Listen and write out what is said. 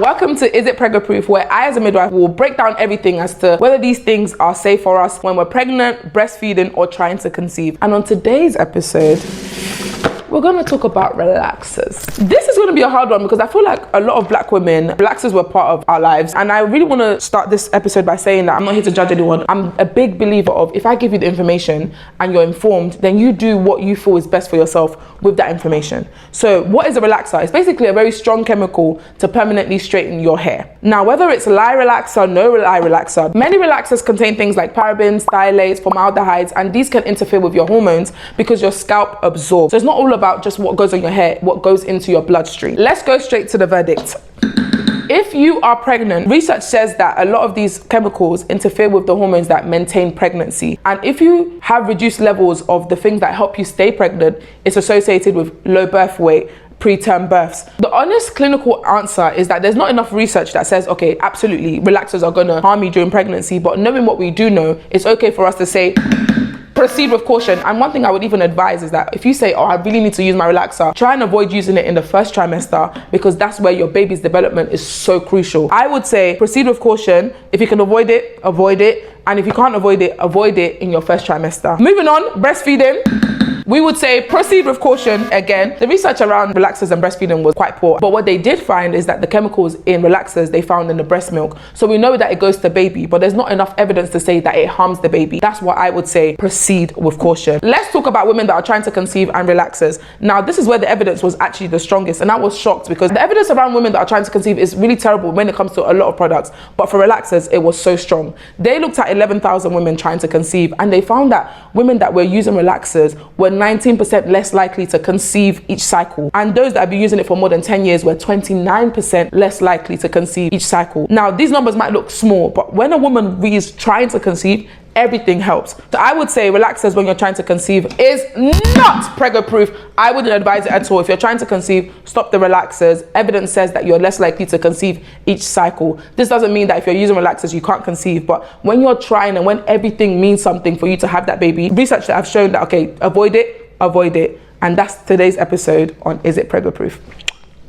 Welcome to Is It Prego Proof, where I as a midwife will break down everything as to whether these things are safe for us when we're pregnant, breastfeeding, or trying to conceive. And on today's episode, we're gonna talk about relaxers. This is gonna be a hard one because I feel like a lot of black women, relaxers were part of our lives. And I really wanna start this episode by saying that I'm not here to judge anyone. I'm a big believer of if I give you the information and you're informed, then you do what you feel is best for yourself with that information. So what is a relaxer? It's basically a very strong chemical to permanently straighten your hair. Now, whether it's lye relaxer, no lye relaxer, many relaxers contain things like parabens, phthalates, formaldehydes, and these can interfere with your hormones because your scalp absorbs. So it's not all about just what goes on your hair, what goes into your bloodstream. Let's go straight to the verdict. If you are pregnant, research says that a lot of these chemicals interfere with the hormones that maintain pregnancy. And if you have reduced levels of the things that help you stay pregnant, it's associated with low birth weight, preterm births. The honest clinical answer is that there's not enough research that says, okay, absolutely, relaxers are gonna harm you during pregnancy, but knowing what we do know, it's okay for us to say, proceed with caution. And one thing I would even advise is that if you say, oh, I really need to use my relaxer, try and avoid using it in the first trimester because that's where your baby's development is so crucial. I would say proceed with caution. If you can avoid it, avoid it. And if you can't avoid it in your first trimester. Moving on, breastfeeding. We would say proceed with caution again. The research around relaxers and breastfeeding was quite poor. But what they did find is that the chemicals in relaxers they found in the breast milk. So we know that it goes to baby, but there's not enough evidence to say that it harms the baby. That's why I would say proceed with caution. Let's talk about women that are trying to conceive and relaxers. Now, this is where the evidence was actually the strongest. And I was shocked because the evidence around women that are trying to conceive is really terrible when it comes to a lot of products. But for relaxers, it was so strong. They looked at 11,000 women trying to conceive and they found that women that were using relaxers were 19% less likely to conceive each cycle. And those that have been using it for more than 10 years were 29% less likely to conceive each cycle. Now, these numbers might look small, but when a woman is trying to conceive, everything helps. So I would say relaxers when you're trying to conceive is not prego proof. I wouldn't advise it at all. If you're trying to conceive, stop the relaxers. Evidence says that you're less likely to conceive each cycle. This doesn't mean that if you're using relaxers, you can't conceive, but when you're trying and when everything means something for you to have that baby, research that have shown that, okay, avoid it. And that's today's episode on Is It Prego Proof?